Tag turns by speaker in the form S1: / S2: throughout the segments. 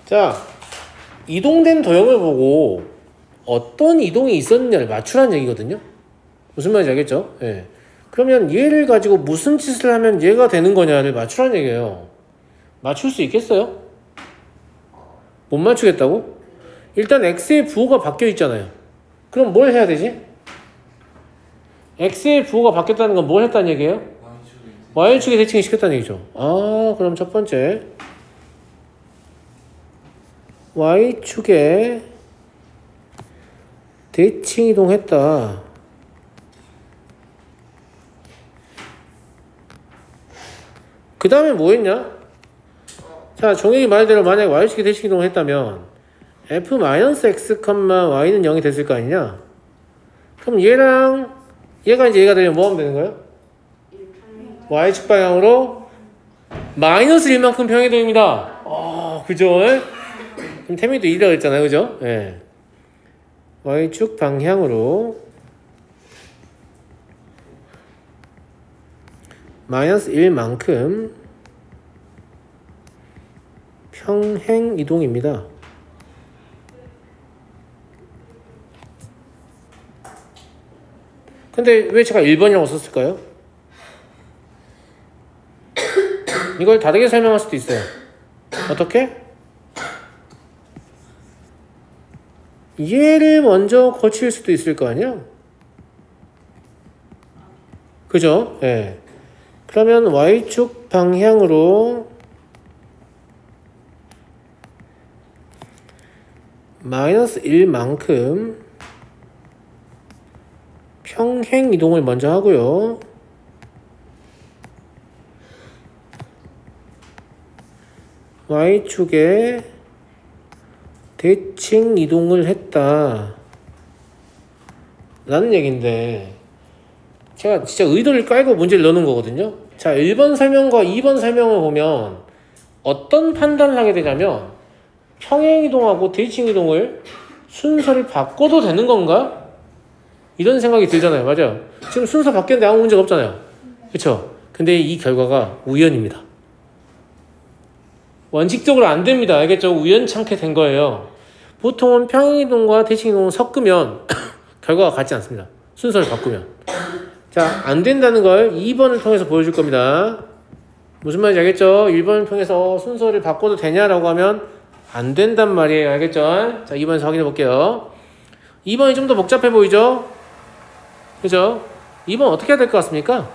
S1: 자, 이동된 도형을 보고 어떤 이동이 있었느냐를 맞추라는 얘기거든요. 무슨 말인지 알겠죠? 예. 그러면 얘를 가지고 무슨 짓을 하면 얘가 되는 거냐를 맞추라는 얘기예요. 맞출 수 있겠어요? 못 맞추겠다고? 일단 x의 부호가 바뀌어 있잖아요. 그럼 뭘 해야 되지? x의 부호가 바뀌었다는 건 뭘 했다는 얘기예요? y축에 대칭을 시켰다는 얘기죠. 아, 그럼 첫 번째 y축에 대칭 이동했다. 그 다음에 뭐 했냐? 자, 종혁이 말대로 만약에 y축에 대칭 이동했다면 f-x, y는 0이 됐을 거 아니냐? 그럼 얘랑 얘가 이제 얘가 되면 뭐 하면 되는 거예요? y축 방향으로 마이너스 1만큼 평행이동입니다. 그죠? 그럼 태민이도 1이라고 했잖아요. 그죠? 예. y축 방향으로 마이너스 1만큼 평행 이동입니다. 근데 왜 제가 1번이라고 썼을까요? 이걸 다르게 설명할 수도 있어요. 어떻게? 얘를 먼저 거칠 수도 있을 거 아니야? 그죠? 예. 네. 그러면 y축 방향으로 마이너스 1만큼 평행 이동을 먼저 하고요. y축에 대칭 이동을 했다 라는 얘기인데, 제가 진짜 의도를 깔고 문제를 넣는 거거든요. 자, 1번 설명과 2번 설명을 보면 어떤 판단을 하게 되냐면, 평행 이동하고 대칭 이동을 순서를 바꿔도 되는 건가? 이런 생각이 들잖아요. 맞아요. 지금 순서 바뀌었는데 아무 문제가 없잖아요. 그쵸? 근데 이 결과가 우연입니다. 원칙적으로 안 됩니다. 알겠죠? 우연찮게 된 거예요. 보통은 평행이동과 대칭이동을 섞으면 결과가 같지 않습니다. 순서를 바꾸면. 자, 안 된다는 걸 2번을 통해서 보여줄 겁니다. 무슨 말인지 알겠죠? 1번을 통해서 순서를 바꿔도 되냐라고 하면 안 된단 말이에요. 알겠죠? 자, 2번에서 확인해 볼게요. 2번이 좀 더 복잡해 보이죠? 그죠? 2번 어떻게 해야 될 것 같습니까?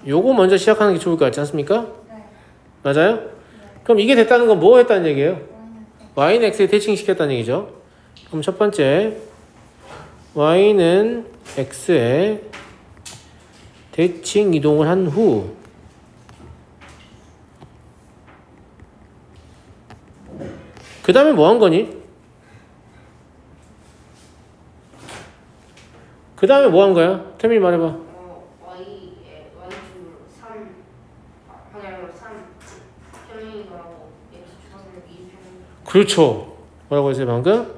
S1: 요거 먼저 시작하는 게 좋을 것 같지 않습니까?
S2: 네.
S1: 맞아요? 네. 그럼 이게 됐다는 건 뭐 했다는 얘기예요? y는 x에 대칭시켰다는 얘기죠. 그럼 첫 번째 y는 x에 대칭 이동을 한 후 그 다음에 뭐 한 거니? 그 다음에 뭐 한 거야? 태민이 말해봐.
S2: y축으로 3 방향으로 3 평행이동하고 x축 방향으로 2평행.
S1: 그렇죠. 뭐라고 했어요 방금?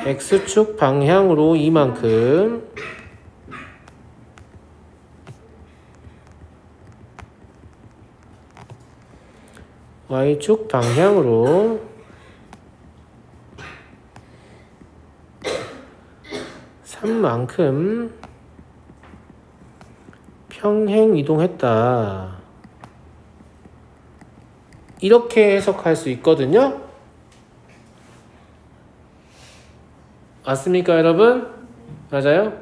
S1: x축 방향으로 이만큼 y축 방향으로 3만큼 평행 이동했다. 이렇게 해석할 수 있거든요. 맞습니까 여러분? 맞아요?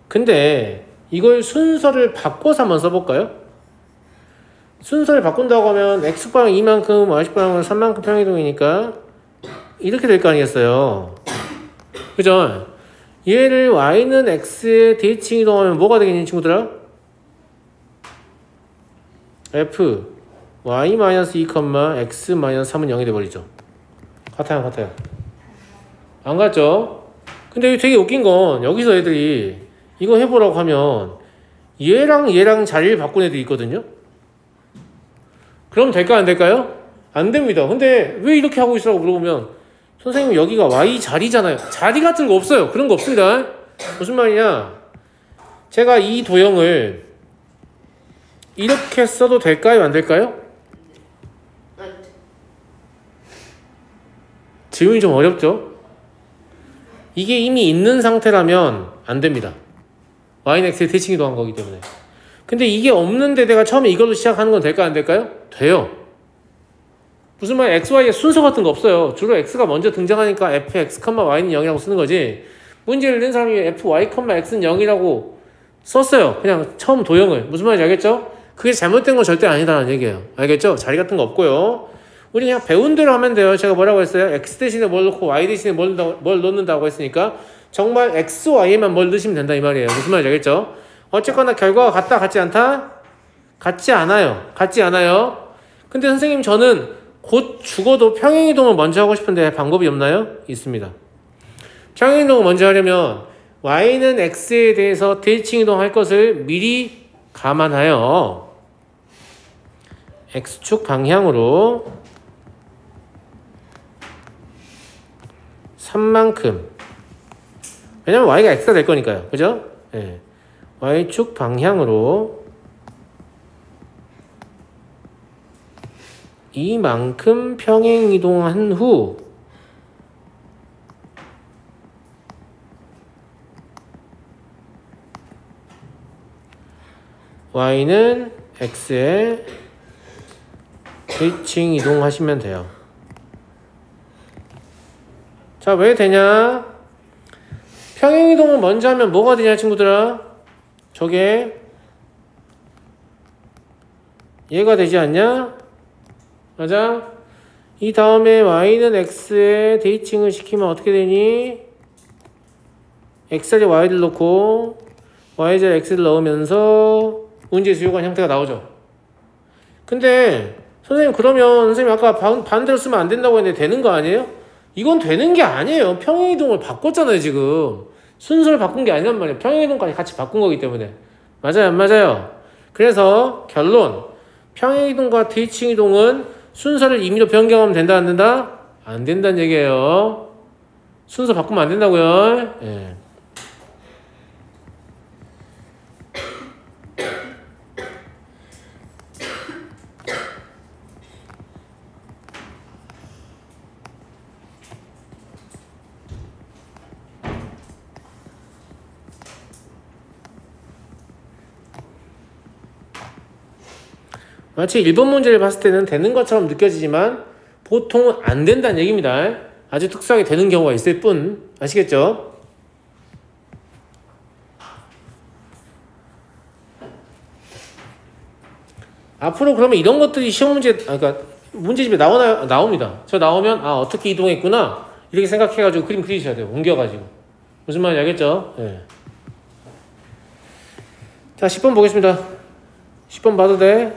S1: 근데 이걸 순서를 바꿔서 한번 써볼까요? 순서를 바꾼다고 하면 x방향 2만큼 y방향은 3만큼 평행이동이니까 이렇게 될 거 아니겠어요? 그죠? 얘를 y는 x에 대칭 이동하면 뭐가 되겠니 친구들아? f y-2, x-3은 0이 돼버리죠. 같아요 같아요. 안 같죠? 근데 되게 웃긴 건 여기서 애들이 이거 해보라고 하면 얘랑 자리를 바꾼 애들이 있거든요. 그럼 될까 안 될까요? 안 됩니다. 근데 왜 이렇게 하고 있으라고 물어보면 선생님 여기가 y 자리잖아요. 자리 같은 거 없어요. 그런 거 없습니다. 무슨 말이냐? 제가 이 도형을 이렇게 써도 될까요? 안 될까요? 질문이 좀 어렵죠? 이게 이미 있는 상태라면 안 됩니다. y는 x에 대칭 이동한 거기 때문에. 근데 이게 없는데 내가 처음에 이걸로 시작하는 건 될까요? 안 될까요? 돼요. 무슨 말 x, y의 순서 같은 거 없어요. 주로 x가 먼저 등장하니까 fx, y는 0이라고 쓰는 거지. 문제를 낸 사람이 fy, x는 0이라고 썼어요. 그냥 처음 도형을. 무슨 말인지 알겠죠? 그게 잘못된 건 절대 아니다라는 얘기예요. 알겠죠? 자리 같은 거 없고요. 우리 그냥 배운 대로 하면 돼요. 제가 뭐라고 했어요? x 대신에 뭘 넣고 y 대신에 뭘 넣는다고 했으니까 정말 x, y에만 뭘 넣으시면 된다 이 말이에요. 무슨 말인지 알겠죠? 어쨌거나 결과가 같다 같지 않다? 같지 않아요. 같지 않아요. 근데 선생님 저는 곧 죽어도 평행이동을 먼저 하고 싶은데 방법이 없나요? 있습니다. 평행이동을 먼저 하려면 y는 x에 대해서 대칭이동 할 것을 미리 감안하여 x축 방향으로 3만큼, 왜냐면 y가 x가 될 거니까요. 그죠? 네. y축 방향으로 이만큼 평행이동한 후 y는 x에 대칭 이동하시면 돼요. 자, 왜 되냐? 평행이동을 먼저 하면 뭐가 되냐, 친구들아? 저게 얘가 되지 않냐? 맞아? 이 다음에 y는 x에 대칭을 시키면 어떻게 되니? x자리에 y를 넣고 y자리에 x를 넣으면서 문제 수요관 형태가 나오죠. 근데 선생님 그러면 선생님 아까 반대로 쓰면 안 된다고 했는데 되는 거 아니에요? 이건 되는 게 아니에요. 평행이동을 바꿨잖아요 지금. 순서를 바꾼 게 아니란 말이에요. 평행이동까지 같이 바꾼 거기 때문에. 맞아요 안 맞아요? 그래서 결론, 평행이동과 대칭이동은 순서를 임의로 변경하면 된다 안 된다? 안 된다는 얘기예요. 순서 바꾸면 안 된다고요. 예. 마치 1번 문제를 봤을 때는 되는 것처럼 느껴지지만 보통은 안 된다는 얘기입니다. 아주 특수하게 되는 경우가 있을 뿐. 아시겠죠? 앞으로 그러면 이런 것들이 시험 문제, 그러니까 문제집에 나옵니다. 저 나오면 어떻게 이동했구나 이렇게 생각해가지고 그림 그리셔야 돼요. 옮겨가지고. 무슨 말인지 알겠죠? 네. 자, 10번 보겠습니다. 10번 봐도 돼?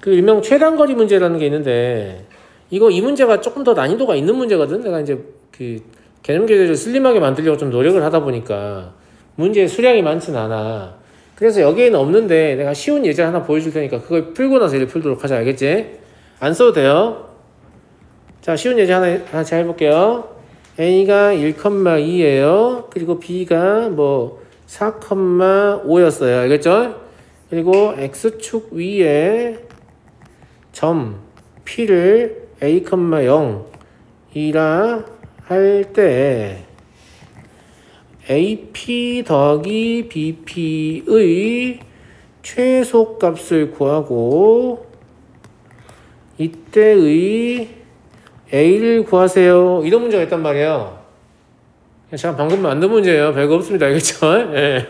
S1: 그 일명 최단거리 문제라는 게 있는데 이 문제가 조금 더 난이도가 있는 문제거든. 내가 이제 그 개념 교재를 슬림하게 만들려고 좀 노력을 하다 보니까 문제의 수량이 많진 않아. 그래서 여기에는 없는데 내가 쉬운 예제 하나 보여줄 테니까 그걸 풀고 나서 이제 풀도록 하자. 알겠지? 안 써도 돼요. 자, 쉬운 예제 하나 잘 해볼게요. A가 1,2예요. 그리고 B가 4,5였어요. 알겠죠? 그리고 X축 위에 점 P를 A,0이라 할 때 AP 더하기 BP의 최소값을 구하고 이때의 A를 구하세요. 이런 문제가 있단 말이에요. 제가 방금 만든 문제예요. 별거 없습니다. 알겠죠? 네.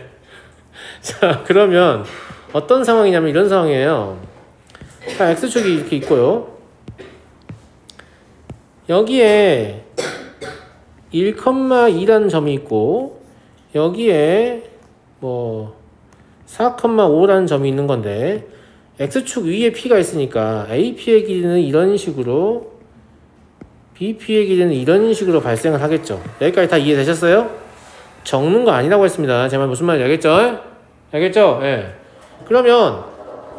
S1: 자, 그러면 어떤 상황이냐면 이런 상황이에요. 자, X축이 이렇게 있고요. 여기에 1,2라는 점이 있고 여기에 4,5라는 점이 있는 건데 X축 위에 P가 있으니까 AP의 길이는 이런 식으로 BP의 길이는 이런 식으로 발생을 하겠죠. 여기까지 다 이해되셨어요? 적는 거 아니라고 했습니다. 제 말 무슨 말인지 알겠죠? 알겠죠? 예. 네. 그러면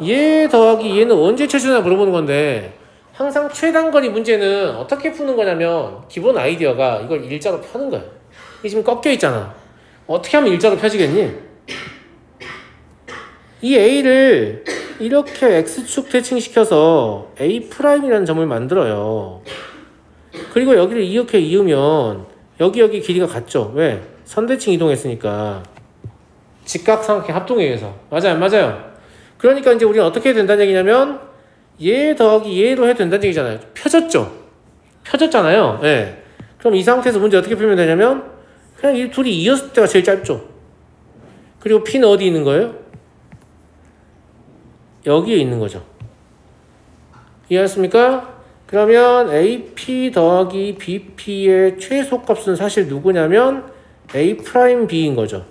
S1: 얘 더하기 얘는 언제 최초냐 물어보는 건데 항상 최단거리 문제는 어떻게 푸는 거냐면 기본 아이디어가 이걸 일자로 펴는 거야. 이게 지금 꺾여 있잖아. 어떻게 하면 일자로 펴지겠니? 이 A를 이렇게 x축 대칭시켜서 A'이라는 점을 만들어요. 그리고 여기를 이렇게 이으면 여기 길이가 같죠? 왜? 선대칭 이동했으니까. 직각삼각형 합동에 의해서. 맞아요, 안 맞아요? 그러니까 이제 우리는 어떻게 해야 된다는 얘기냐면 얘 더하기 얘로 해도 된다는 얘기잖아요. 펴졌죠? 펴졌잖아요. 예. 그럼 이 상태에서 문제 어떻게 풀면 되냐면 그냥 이 둘이 이었을 때가 제일 짧죠. 그리고 P는 어디 있는 거예요? 여기에 있는 거죠. 이해하셨습니까? 그러면 AP 더하기 BP의 최소값은 사실 누구냐면 A'B인 거죠.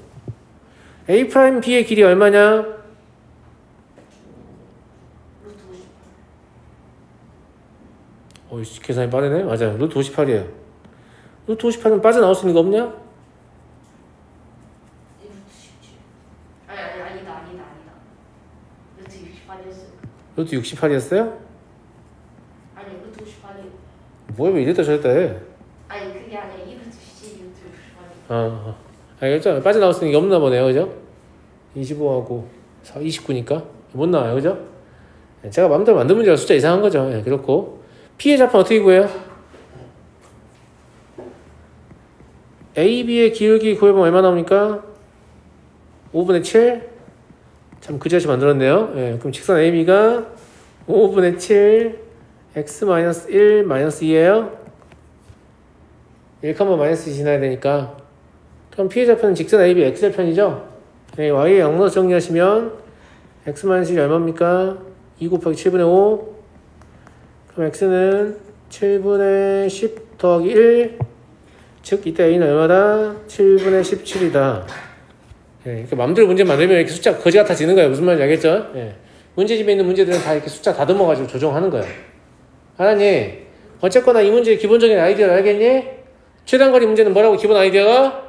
S1: A'B의 길이 얼마냐? 계산이 빠르네? 맞아요. 루트 58이에요. 루트 58은 빠져나올 수 있는 거 없냐?
S2: 아니다. 루트 68이었어요.
S1: 루트 68이었어요?
S2: 아니 루트 58이.
S1: 뭐야 왜 이랬다 저랬다 해?
S2: 아니 그게 아니라 이 루트 10 루트 68이.
S1: 알겠죠? 빠져나올 수 있는 게 없나 보네요. 그죠? 25하고 29니까 못 나와요. 그죠? 제가 마음대로 만든 문제가 숫자 이상한 거죠. 예, 그렇고 P의 좌표는 어떻게 구해요? AB의 기울기 구해보면 얼마 나옵니까? 5분의 7? 참 그지같이 만들었네요. 예, 그럼 직선 AB가 5분의 7 x-1 -2예요. 1, 마이너스 2 지나야 되니까. 그럼 P의 좌표는 직선 AB x절편이죠? 네, Y의 양로 정리하시면 x-1이 얼마입니까? 2 곱하기 7분의 5. 그럼 x는 7분의 10 더하기 1. 즉 이때 a는 얼마다? 7분의 17이다. 예, 이렇게 마음대로 문제 만들면 이렇게 숫자 거지 같아지는 거예요. 무슨 말인지 알겠죠? 예. 문제집에 있는 문제들은 다 이렇게 숫자 다듬어가지고 조정하는 거예요. 알았니? 어쨌거나 이 문제의 기본적인 아이디어를 알겠니? 최단거리 문제는 뭐라고 기본 아이디어가?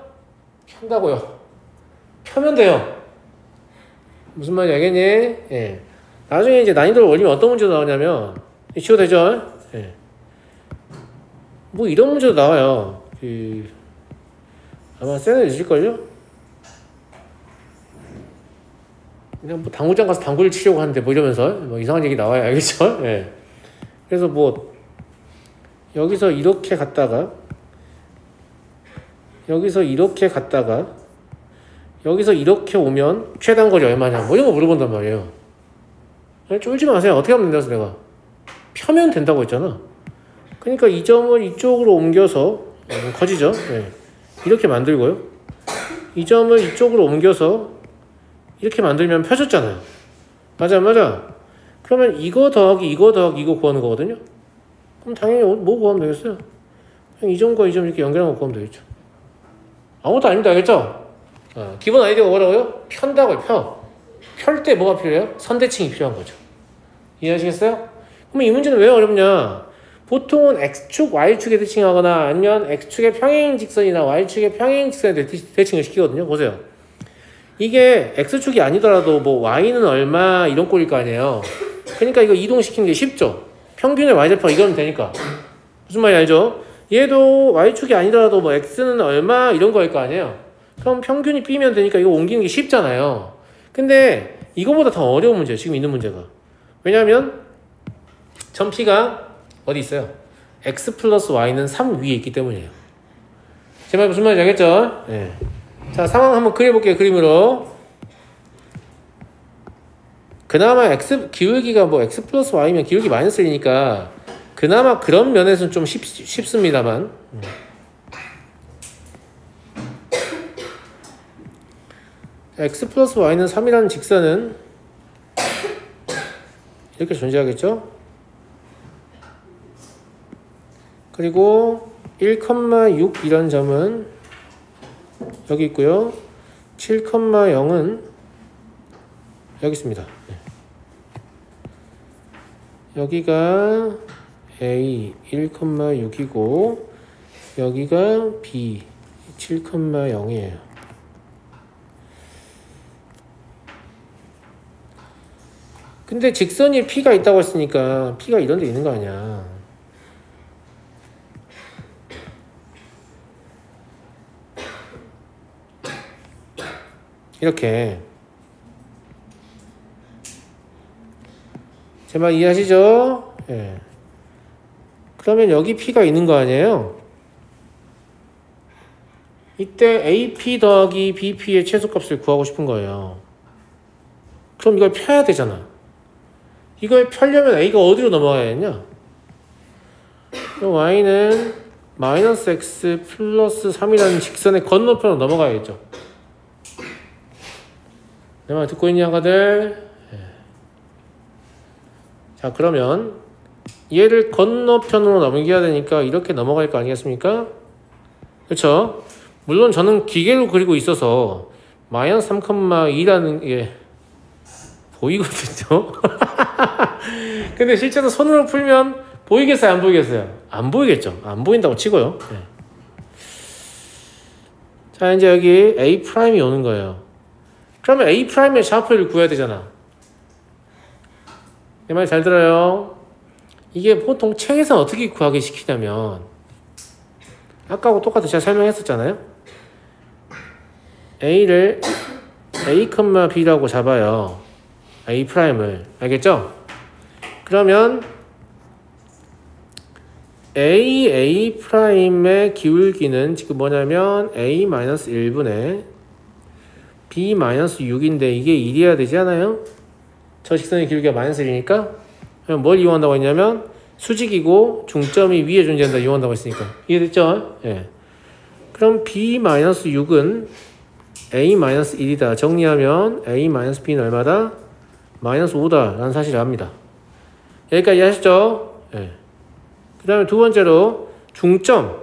S1: 편다고요. 펴면 돼요. 무슨 말인지 알겠니? 예. 나중에 이제 난이도를 올리면 어떤 문제도 나오냐면 쉬워도 되죠? 예. 뭐 이런 문제도 나와요. 아마 쌤은 있을걸요? 그냥 뭐 당구장 가서 당구를 치려고 하는데 뭐 이러면서 뭐 이상한 얘기 나와요. 알겠죠? 예. 그래서 뭐 여기서 이렇게 갔다가 여기서 이렇게 갔다가 여기서 이렇게 오면 최단거리 얼마냐 뭐 이런 거 물어본단 말이에요. 쫄지 마세요. 어떻게 하면 된다고 내가 펴면 된다고 했잖아. 그러니까 이 점을 이쪽으로 옮겨서 커지죠. 네. 이렇게 만들고요. 이 점을 이쪽으로 옮겨서 이렇게 만들면 펴졌잖아요. 맞아. 그러면 이거 더하기 이거 구하는 거거든요. 그럼 당연히 뭐 구하면 되겠어요? 그냥 이 점과 이 점 이렇게 연결한 거 구하면 되겠죠. 아무것도 아닙니다. 알겠죠? 기본 아이디어가 뭐라고요? 편다고요. 펼 때 뭐가 필요해요? 선대칭이 필요한 거죠. 이해하시겠어요? 그럼 이 문제는 왜 어렵냐? 보통은 X축, Y축에 대칭하거나 아니면 X축의 평행 직선이나 Y축의 평행 직선에 대칭을 시키거든요. 보세요. 이게 X축이 아니더라도 뭐 Y는 얼마 이런 꼴일 거 아니에요. 그러니까 이거 이동시키는 게 쉽죠. 평균의 Y절편 이거면 되니까. 무슨 말인지 알죠? 얘도 Y축이 아니더라도 뭐 X는 얼마 이런 거일 거 아니에요. 그럼 평균이 B면 되니까 이거 옮기는 게 쉽잖아요. 근데 이거보다 더 어려운 문제예요. 지금 있는 문제가. 왜냐하면 점 P가 어디 있어요? X 플러스 Y는 3 위에 있기 때문이에요. 제 말 무슨 말인지 알겠죠? 네. 자, 상황 한번 그려볼게요. 그림으로. 그나마 기울기가 뭐 X 플러스 Y면 기울기 마이너스 1이니까 그나마 그런 면에서는 좀 쉽습니다만. X 플러스 Y는 3이라는 직선은 이렇게 존재하겠죠? 그리고 1,6 이런 점은 여기 있고요. 7,0은 여기 있습니다. 여기가 A 1,6이고 여기가 B 7,0이에요. 근데 직선이 P가 있다고 했으니까 P가 이런 데 있는 거 아니야. 이렇게 제 말 이해하시죠? 예. 그러면 여기 P가 있는 거 아니에요? 이때 AP 더하기 BP의 최소값을 구하고 싶은 거예요. 그럼 이걸 펴야 되잖아. 이걸 펴려면 A가 어디로 넘어가야 했냐? 그럼 Y는 마이너스 X 플러스 3이라는 직선의 건너편으로 넘어가야겠죠. 내 말 듣고 있니, 아가들? 자, 그러면 얘를 건너편으로 넘겨야 되니까 이렇게 넘어갈 거 아니겠습니까? 그렇죠? 물론 저는 기계로 그리고 있어서 마이너스 3,2라는 게 보이거든요. 근데 실제로 손으로 풀면 보이겠어요? 안 보이겠어요? 안 보이겠죠? 안 보인다고 치고요. 네. 자, 이제 여기 A'이 오는 거예요. 그러면 A'의 샤프를 구해야 되잖아. 내 말 잘 들어요? 이게 보통 책에서 어떻게 구하게 시키냐면 아까하고 똑같이 제가 설명했었잖아요. A를 A, B라고 잡아요. A'을. 알겠죠? 그러면 A'의 기울기는 지금 뭐냐면 A-1분의 B-6인데 이게 1이어야 되지 않아요? 저 직선의 기울기가 마이너스 1이니까 그럼 뭘 이용한다고 했냐면 수직이고 중점이 위에 존재한다 이용한다고 했으니까 이해됐죠? 예. 그럼 B-6은 A-1이다. 정리하면 A-B는 얼마다? -5다 라는 사실을 압니다. 여기까지 하시죠? 예. 그 다음에 두 번째로 중점은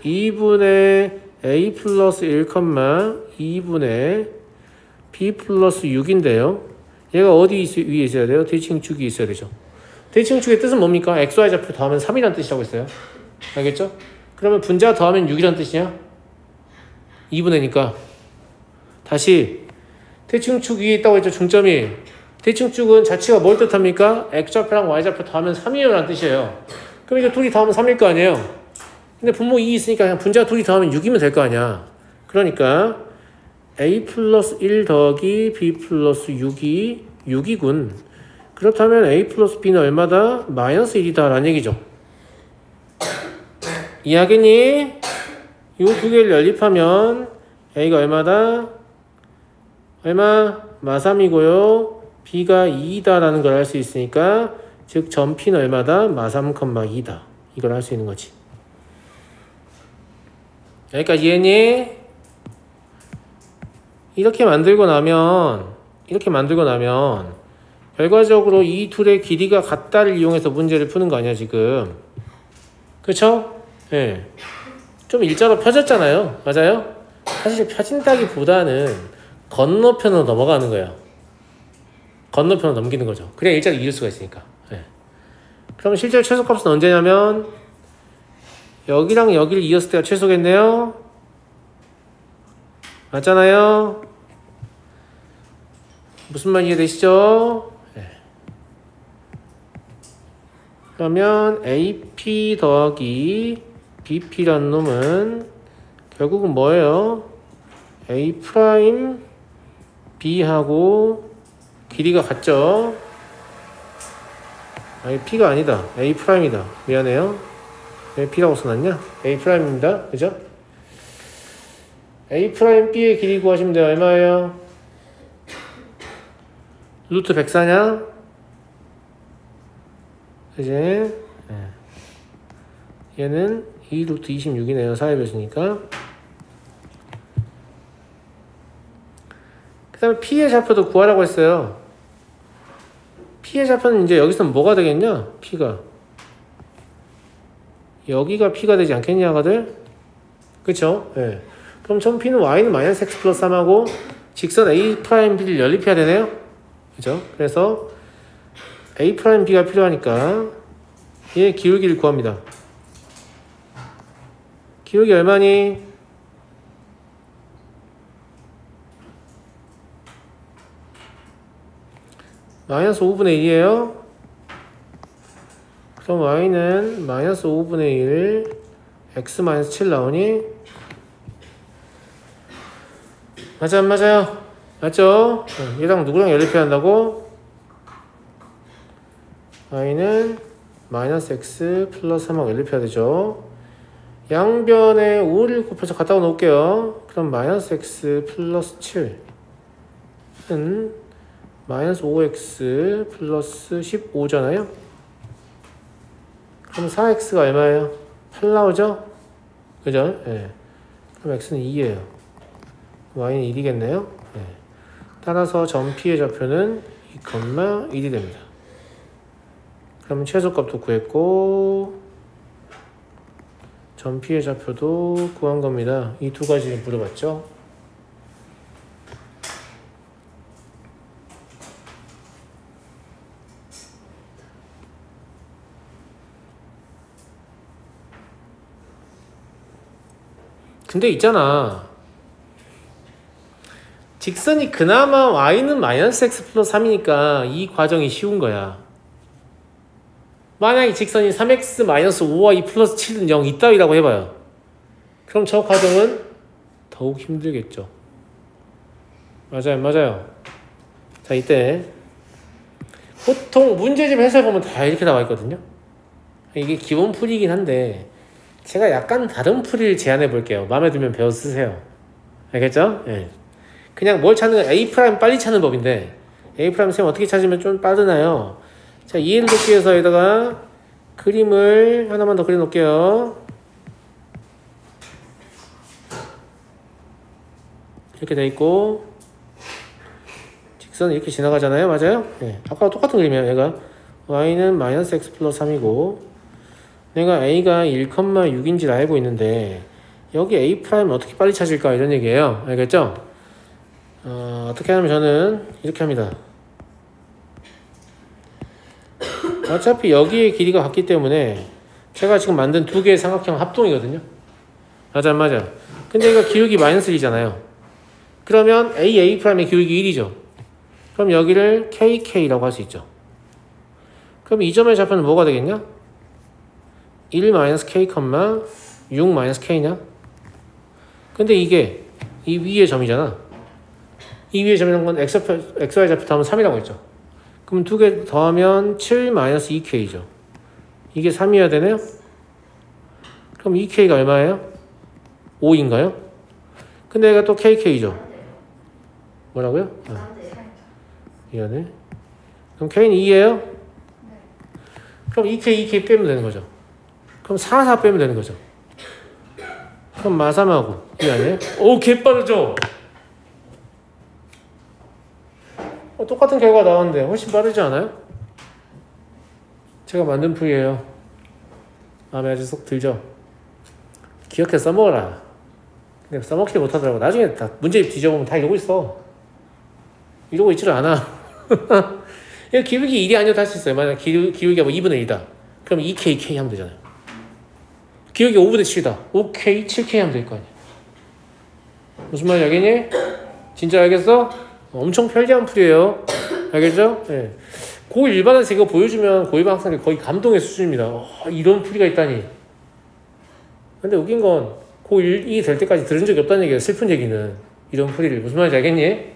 S1: 2분의 A 플러스 1, 2분의 B 플러스 6인데요. 얘가 어디 위에 있어야 돼요? 대칭축이 있어야 되죠. 대칭축의 뜻은 뭡니까? XY 좌표 더하면 3이라는 뜻이라고 했어요. 알겠죠? 그러면 분자 더하면 6이라는 뜻이냐? 2분의니까 다시 대칭축 위에 있다고 했죠. 중점이. 대칭축은 자체가 뭘 뜻합니까? X좌표랑 Y좌표 더하면 3이에요 라는 뜻이에요. 그럼 이거 둘이 더하면 3일 거 아니에요. 근데 분모 2 있으니까 그냥 분자 둘이 더하면 6이면 될 거 아니야. 그러니까 A 플러스 1 더하기 B 플러스 6이 6이군. 그렇다면 A 플러스 B는 얼마다? 마이너스 1이다 라는 얘기죠. 이해하겠니? 이 두 개를 연립하면 A가 얼마다? 얼마? 마3이고요. B가 2다 라는 걸 알 수 있으니까 즉 점 P는 얼마다? 마3,2다. 이걸 알 수 있는 거지. 여기까지 이해했니? 이렇게 만들고 나면 결과적으로 이 둘의 길이가 같다를 이용해서 문제를 푸는 거 아니야 지금. 그쵸? 예. 네. 좀 일자로 펴졌잖아요. 맞아요? 사실 펴진다기보다는 건너편으로 넘어가는 거예요. 건너편으로 넘기는 거죠. 그래야 일자로 이을 수가 있으니까. 네. 그럼 실제로 최소값은 언제냐면 여기랑 여기를 이었을 때가 최소겠네요. 맞잖아요. 무슨 말 이해되시죠? 네. 그러면 AP 더하기 BP라는 놈은 결국은 뭐예요? A 프라임 B하고 길이가 같죠? 아니 P가 아니다. A 프라임이다. 미안해요. 왜 P라고 써놨냐? A 프라임입니다. 그죠? A 프라임 B의 길이 구하시면 돼요. 얼마예요? 루트 104냐? 그지? 네. 얘는 2 루트 26이네요. 사회배수니까. 그 다음에 P의 좌표도 구하라고 했어요. P의 좌표는 이제 여기서 뭐가 되겠냐? P가. 여기가 P가 되지 않겠냐, 아가들? 그쵸? 예. 네. 그럼 점 P는 Y는 마이너스 X 플러스 3하고 직선 A 프라임 B를 연립해야 되네요? 그죠? 그래서 A 프라임 B가 필요하니까 얘 기울기를 구합니다. 기울기 얼마니? 마이너스 5분의 1이에요. 그럼 Y는 마이너스 5분의 1 X 마이너스 7 나오니? 맞아 안 맞아요? 맞죠? 얘랑 누구랑 연립해야 한다고? y는 마이너스 x 플러스 3하고 연립해야 되죠. 양변에 5를 곱해서 갖다 놓을게요. 그럼 마이너스 x 플러스 7은 마이너스 5x 플러스 15잖아요. 그럼 4x가 얼마예요? 8 나오죠? 그죠? 예. 그럼 x는 2예요. y는 1이겠네요. 예. 따라서 점P의 좌표는 2,1이 됩니다. 그럼 최소값도 구했고 점P의 좌표도 구한 겁니다. 이 두 가지를 물어봤죠. 근데 있잖아. 직선이 그나마 y는 마이너스 x 플러스 3이니까 이 과정이 쉬운 거야. 만약에 직선이 3x 마이너스 5y 플러스 7은 0 이따위라고 해봐요. 그럼 저 과정은 더욱 힘들겠죠. 맞아요. 자, 이때 보통 문제집 해설 보면 다 이렇게 나와 있거든요. 이게 기본 풀이긴 한데 제가 약간 다른 풀이를 제안해 볼게요. 마음에 들면 배워 쓰세요. 알겠죠? 예. 그냥 뭘 찾는 거야. A' 빨리 찾는 법인데 A' 쌤 어떻게 찾으면 좀 빠르나요? 자, 이해를 돕기 위해서 여기다가 그림을 하나만 더 그려 놓을게요. 이렇게 돼 있고 직선은 이렇게 지나가잖아요. 맞아요? 네. 아까랑 똑같은 그림이에요. 얘가 y는 마이너스 x 플러스 3이고 내가 a가 1,6인지를 알고 있는데 여기 A' 어떻게 빨리 찾을까 이런 얘기예요. 알겠죠? 어떻게 하면 저는 이렇게 합니다. 어차피 여기의 길이가 같기 때문에 제가 지금 만든 두 개의 삼각형 합동이거든요. 맞아. 근데 이거 기울기 마이너스 1이잖아요. 그러면 AA'의 기울기 1이죠. 그럼 여기를 KK라고 할 수 있죠. 그럼 이 점의 좌표는 뭐가 되겠냐? 1 마이너스 K, 6 마이너스 K냐? 근데 이게 이 위의 점이잖아. 이 위의 점이라는 건 XY 좌표 더하면 3이라고 했죠. 그럼 두 개 더하면 7 마이너스 2K죠. 이게 3이어야 되네요? 그럼 2K가 얼마예요? 5인가요? 근데 얘가 또 KK죠. 뭐라고요? 미안해. 그럼 K는 2예요? 그럼 2K 빼면 되는 거죠. 그럼 4 빼면 되는 거죠. 그럼 마3하고 미안해. 오, 개빠르죠? 똑같은 결과가 나왔는데 훨씬 빠르지 않아요? 제가 만든 풀이에요. 마음에 아주 쏙 들죠? 기억해 써먹어라. 근데 써먹지 못하더라고. 나중에 다 문제집 뒤져보면 다 이러고 있어. 이러고 있지를 않아. 이거 기울기 1이 아니어도 할 수 있어요. 만약 기울기가 뭐 2분의 1이다. 그럼 2K 하면 되잖아요. 기울기 5분의 7이다. 5K, 7K 하면 될 거 아니야. 무슨 말인지 알겠니? 진짜 알겠어? 엄청 편리한 풀이에요. 알겠죠? 네. 고1 일반에서 이거 보여주면 고1반 학생들이 거의 감동의 수준입니다. 이런 풀이가 있다니. 근데 웃긴 건 고1이 될 때까지 들은 적이 없다는 얘기예요. 슬픈 얘기는. 이런 풀이를. 무슨 말인지 알겠니?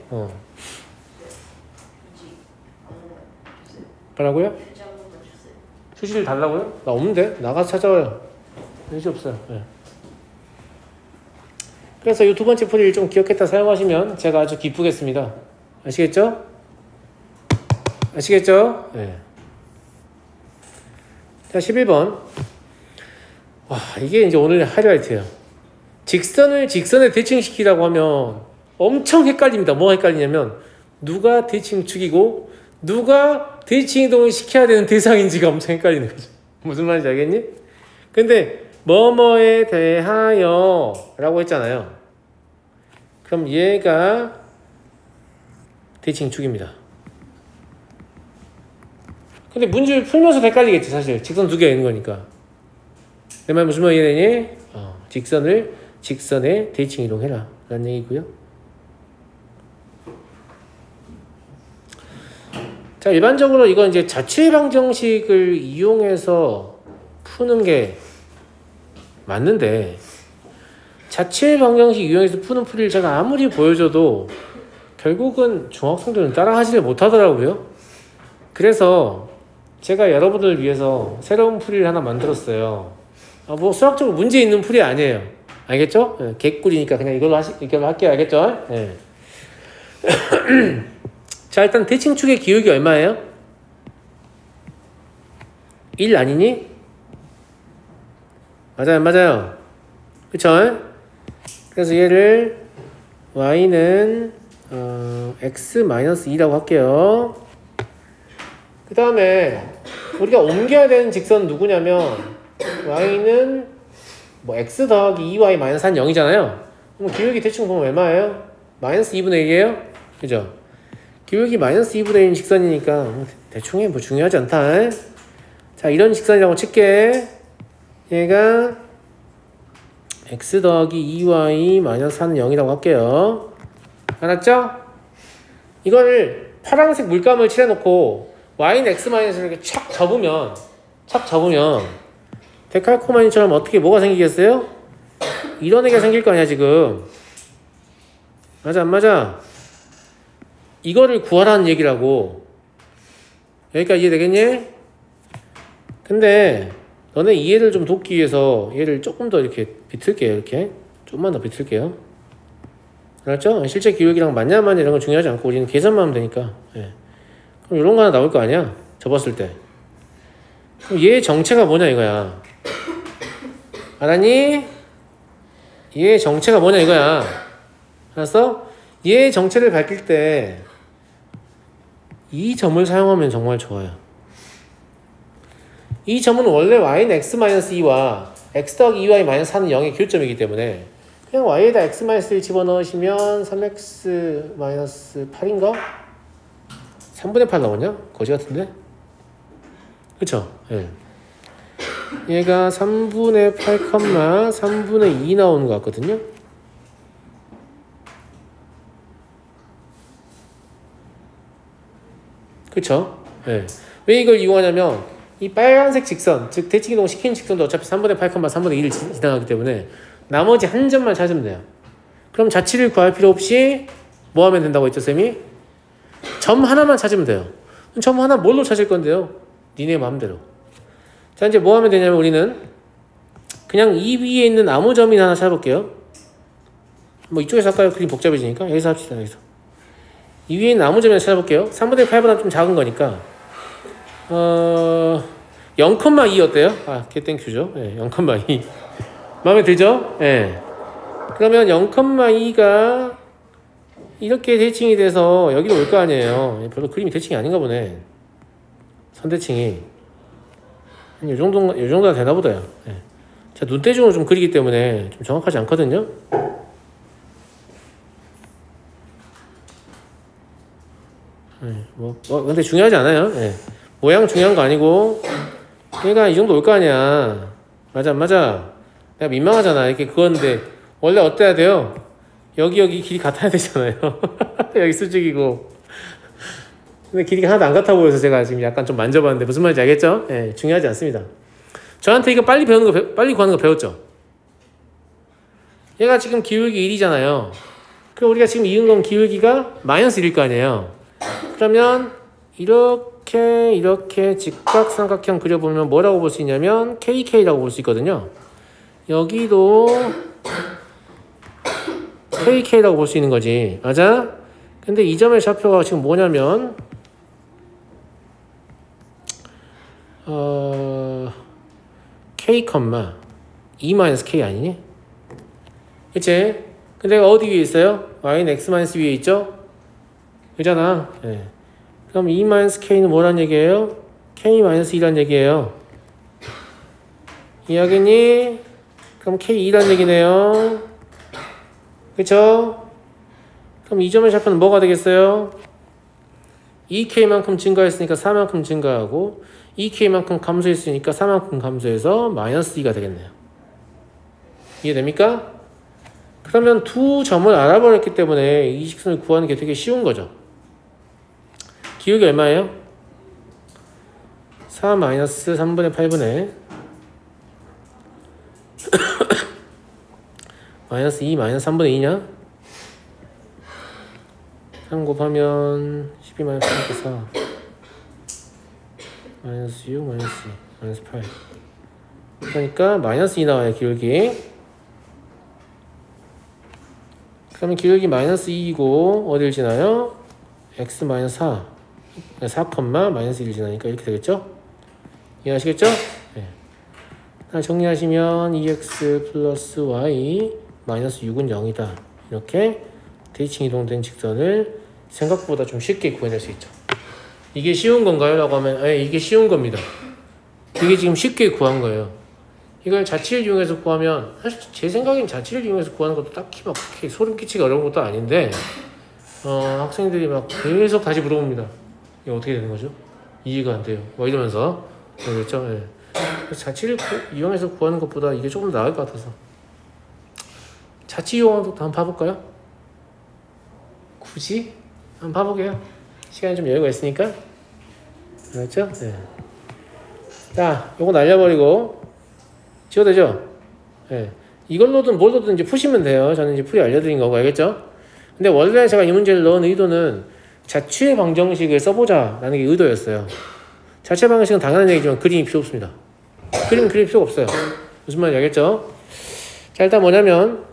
S1: 뭐라고요? 휴지를 달라고요? 나 없는데? 나가서 찾아와요. 휴지 없어요. 네. 그래서 이 두 번째 풀이를 좀 기억했다 사용하시면 제가 아주 기쁘겠습니다. 아시겠죠? 아시겠죠? 네. 자, 11번. 와, 이게 이제 오늘 하이라이트예요. 직선을 직선에 대칭시키라고 하면 엄청 헷갈립니다. 뭐가 헷갈리냐면 누가 대칭축이고 누가 대칭이동을 시켜야 되는 대상인지가 엄청 헷갈리는 거죠. 무슨 말인지 알겠니? 근데 뭐뭐에 대하여 라고 했잖아요. 그럼 얘가 대칭축입니다. 근데 문제를 풀면서 헷갈리겠지 사실. 직선 두 개가 있는 거니까. 내 말 무슨 말 이해되니? 직선을 직선에 대칭 이동해라 라는 얘기고요. 자, 일반적으로 이건 이제 자취의 방정식을 이용해서 푸는 게 맞는데 자취의 방정식 이용해서 푸는 풀이를 제가 아무리 보여줘도 결국은 중학생들은 따라하지를 못하더라고요. 그래서 제가 여러분들을 위해서 새로운 풀이를 하나 만들었어요. 뭐 수학적으로 문제 있는 풀이 아니에요. 알겠죠? 네, 개꿀이니까 그냥 이걸로 할게요. 알겠죠? 네. 자, 일단 대칭축의 기울기 얼마예요? 1 아니니? 맞아요, 맞아요. 그쵸? 그래서 얘를 y는 x-2라고 할게요. 그 다음에 우리가 옮겨야 되는 직선은 누구냐면 y는 뭐 x 더하기 2y 마이너스 한 0이잖아요. 그럼 기울기 대충 보면 얼마예요? 마이너스 2분의 1이에요? 그죠? 기울기 마이너스 2분의 1인 직선이니까 대충 해. 뭐 중요하지 않다. 자, 이런 직선이라고 칠게. 얘가 x 더하기 2y 마이너스 한 0이라고 할게요. 알았죠? 이거를 파란색 물감을 칠해놓고 y는 x 마이너스를 이렇게 착 접으면 데칼코마니처럼 어떻게 뭐가 생기겠어요? 이런 애가 생길 거 아니야 지금. 맞아 안 맞아? 이거를 구하라는 얘기라고. 여기까지 이해되겠니? 근데 너네 이해를 좀 돕기 위해서 얘를 조금 더 이렇게 비틀게요. 이렇게 좀만 더 비틀게요. 알았죠? 실제 기울기랑 맞냐 안 맞냐 이런 건 중요하지 않고 우리는 계산만 하면 되니까. 예. 그럼 이런 거 하나 나올 거 아니야? 접었을 때. 그럼 얘의 정체가 뭐냐 이거야. 알았니? 얘의 정체가 뭐냐 이거야. 알았어? 얘의 정체를 밝힐 때 이 점을 사용하면 정말 좋아요. 이 점은 원래 y는 x-2와 x 더하기 2y 마이너스 4는 0의 교점이기 때문에 그냥 y에다 x-1 집어넣으시면 3x-8인가? 3분의 8 나오냐? 거지 같은데? 그쵸? 예. 얘가 3분의 8, 3분의 2 나오는 것 같거든요? 그쵸? 예. 왜 이걸 이용하냐면 이 빨간색 직선, 즉 대칭이동 시키는 직선도 어차피 3분의 8, 3분의 2를 지나가기 때문에 나머지 한 점만 찾으면 돼요. 그럼 자치를 구할 필요 없이 뭐 하면 된다고 했죠, 쌤이? 점 하나만 찾으면 돼요. 점 하나 뭘로 찾을 건데요? 니네 마음대로. 자, 이제 뭐 하면 되냐면 우리는 그냥 이 위에 있는 아무 점이나 하나 찾아볼게요. 뭐 이쪽에서 할까요? 그림 복잡해지니까. 여기서 합시다, 여기서. 이 위에 있는 아무 점이나 찾아볼게요. 3분의 8보다 좀 작은 거니까 0,2 어때요? 아, 개땡큐죠. 네, 0,2 마음에 들죠? 네. 그러면 0,2가 이렇게 대칭이 돼서 여기로 올 거 아니에요. 별로 그림이 대칭이 아닌가 보네. 선대칭이 요 정도가 되나 보다요. 네. 제가 눈대중으로 좀 그리기 때문에 좀 정확하지 않거든요. 네, 근데 중요하지 않아요. 네. 모양 중요한 거 아니고 얘가 이 정도 올 거 아니야. 맞아 안 맞아? 내가 민망하잖아. 이렇게 그건데 원래 어때야 돼요? 여기 길이 같아야 되잖아요. 여기 수직이고. 근데 길이가 하나도 안 같아 보여서 제가 지금 약간 좀 만져봤는데 무슨 말인지 알겠죠? 네, 중요하지 않습니다. 저한테 이거 빨리 구하는 거 배웠죠? 얘가 지금 기울기 1이잖아요. 그럼 우리가 지금 이은 건 기울기가 마이너스 1일 거 아니에요. 그러면 이렇게 직각삼각형 그려보면 뭐라고 볼 수 있냐면 KK라고 볼 수 있거든요. 여기도 KK라고 볼 수 있는 거지. 맞아? 근데 이 점의 좌표가 지금 뭐냐면 K, 2-K 아니니? 그치? 근데 어디 위에 있어요? y는 x- 위에 있죠? 그잖아. 네. 그럼 2-k는 뭐란 얘기예요? k-2란 얘기예요. 이해하겠니? 그럼 k2란 얘기네요. 그쵸? 그럼 이 점의 좌표는 뭐가 되겠어요? 2k만큼 증가했으니까 4만큼 증가하고 2k만큼 감소했으니까 4만큼 감소해서 마이너스 2가 되겠네요. 이해됩니까? 그러면 두 점을 알아버렸기 때문에 이 직선을 구하는 게 되게 쉬운 거죠. 기울기 얼마예요? 4 마이너스 3분의 8분의 마이너스 2 마이너스 3분의 2냐? 3 곱하면 12 마이너스 4 마이너스 6, 마이너스 2, 마이너스 8. 그러니까 마이너스 2 나와요, 기울기. 그러면 기울기 마이너스 2이고 어디를 지나요? x 마이너스 4. 4, 마이너스 1을 지나니까 이렇게 되겠죠? 이해하시겠죠? 네. 정리하시면 2x 플러스 y 마이너스 6은 0이다. 이렇게 대칭 이동된 직선을 생각보다 좀 쉽게 구해낼 수 있죠. 이게 쉬운 건가요? 라고 하면 이게 쉬운 겁니다. 이게 지금 쉽게 구한 거예요. 이걸 자취를 이용해서 구하면 사실 제 생각엔 자취를 이용해서 구하는 것도 딱히 막 그렇게 소름 끼치기 어려운 것도 아닌데 학생들이 막 계속 다시 물어봅니다. 이거 어떻게 되는 거죠? 이해가 안 돼요. 뭐 이러면서 그렇죠? 네. 자취를 이용해서 구하는 것보다 이게 조금 나을 것 같아서 자취 이용하는 것도 한번 봐볼까요? 굳이? 한번 봐보게요. 시간이 좀 여유가 있으니까. 그렇죠? 네. 자, 요거 날려버리고 지워도 되죠? 네. 이걸로든 뭘로든 이제 푸시면 돼요. 저는 이제 풀이 알려드린 거고, 알겠죠? 근데 원래 제가 이 문제를 넣은 의도는 자취의 방정식을 써보자 라는 게 의도였어요. 자취의 방정식은 당연한 얘기지만 그림이 필요 없습니다. 그림 필요가 없어요. 무슨 말인지 알겠죠? 자, 일단 뭐냐면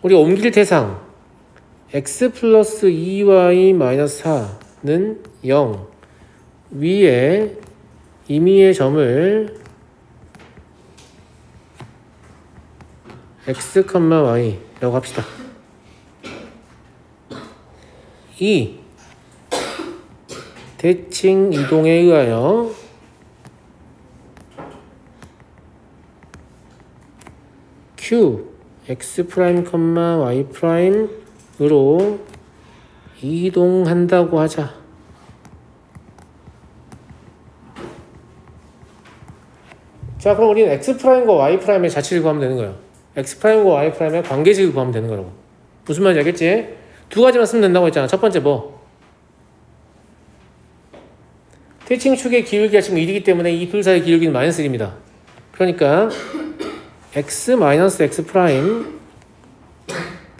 S1: 우리가 옮길 대상 x 플러스 2y 마이너스 4는 0 위에 임의의 점을 x, y 라고 합시다. 이 대칭 이동에 의하여 q x 프라임, y 프라임으로 이동한다고 하자. 자, 그럼 우리는 x 프라임과 y 프라임의 자취를 구하면 되는 거예요. x 프라임과 y 프라임의 관계식을 구하면 되는 거라고. 무슨 말인지 알겠지? 두 가지만 쓰면 된다고 했잖아. 첫 번째 뭐? 대칭축의 기울기가 지금 1이기 때문에 이 둘 사이의 기울기는 마이너스 1입니다. 그러니까 x 마이너스 x 프라임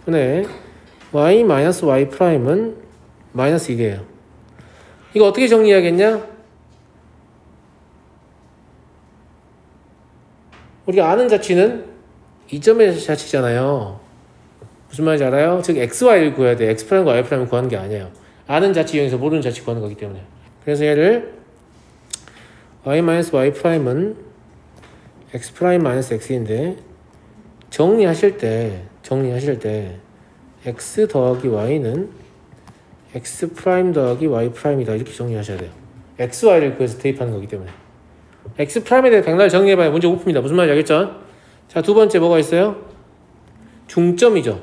S1: 분의 y 마이너스 y 프라임은 마이너스 1이에요. 이거 어떻게 정리해야겠냐? 우리가 아는 자취는 이 점의 자취잖아요. 무슨 말인지 알아요? 즉 xy를 구해야 돼. x 프라임과 y 프라임을 구하는 게 아니에요. 아는 자취 이용해서 모르는 자취 구하는 거기 때문에. 그래서 얘를 y 마이너스 y 프라임은 x 프라임 마이너스 x인데 정리하실 때 x 더하기 y는 x 프라임 더하기 y 프라임이다. 이렇게 정리하셔야 돼요. x, y를 구해서 대입하는 거기 때문에. x 프라임에 대해 백날 정리해봐야 문제 못 풉니다. 무슨 말인지 알겠죠? 자, 두 번째 뭐가 있어요? 중점이죠.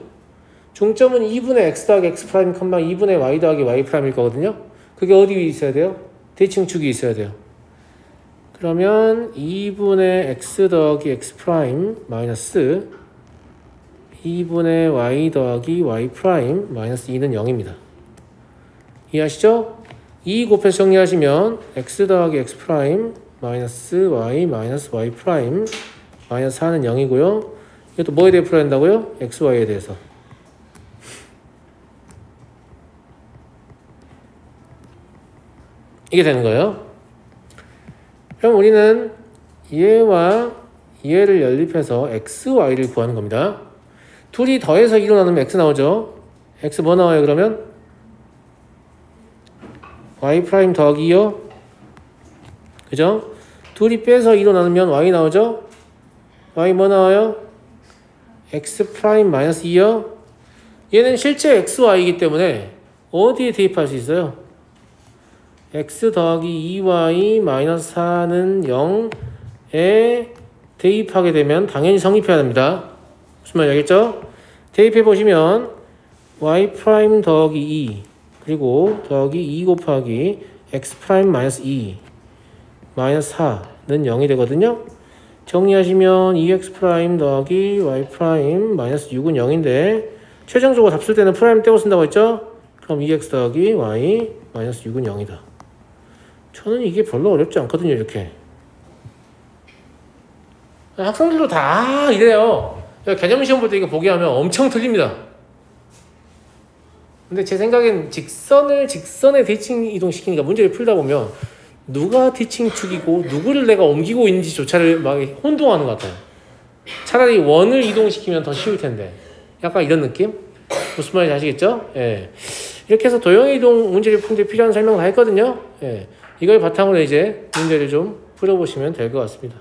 S1: 중점은 2분의 x 더하기 x 프라임, 2분의 y 더하기 y 프라임일 거거든요. 그게 어디 위에 있어야 돼요? 대칭축이 있어야 돼요. 그러면 2분의 x 더하기 x 프라임 마이너스 2분의 y 더하기 y 프라임 마이너스 2는 0입니다. 이해하시죠? 2 곱해서 정리하시면 x 더하기 x 프라임 마이너스 y 마이너스 y 프라임 마이너스 4는 0이고요. 이것도 뭐에 대해 풀어야 한다고요? x, y에 대해서. 이게 되는 거예요. 그럼 우리는 얘와 얘를 연립해서 x, y를 구하는 겁니다. 둘이 더해서 2로 나누면 x 나오죠. x 뭐 나와요 그러면? y 프라임 더하기 2요. 그죠? 둘이 빼서 2로 나누면 y 나오죠. y 뭐 나와요? x 프라임 마이너스 2요. 얘는 실제 x, y이기 때문에 어디에 대입할 수 있어요? x 더하기 2y 마이너스 4는 0에 대입하게 되면 당연히 성립해야 됩니다. 무슨 말인지 알겠죠? 대입해 보시면 y 프라임 더하기 2 그리고 더하기 2 곱하기 x 프라임 마이너스 2 마이너스 4는 0이 되거든요. 정리하시면 2x 프라임 더하기 y 프라임 마이너스 6은 0인데 최종적으로 답 쓸 때는 프라임 떼고 쓴다고 했죠? 그럼 2x 더하기 y 마이너스 6은 0이다. 저는 이게 별로 어렵지 않거든요. 이렇게 학생들도 다 이래요. 개념 시험 볼 때 이거 보게 하면 엄청 틀립니다. 근데 제 생각엔 직선에 대칭 이동시키니까 문제를 풀다 보면 누가 티칭 축이고 누구를 내가 옮기고 있는지조차를 막 혼동하는 것 같아요. 차라리 원을 이동시키면 더 쉬울 텐데. 약간 이런 느낌? 무슨 말인지 아시겠죠? 예. 이렇게 해서 도형 이동 문제를 푸는데 필요한 설명 다 했거든요. 예. 이걸 바탕으로 이제 문제를 좀 풀어보시면 될 것 같습니다.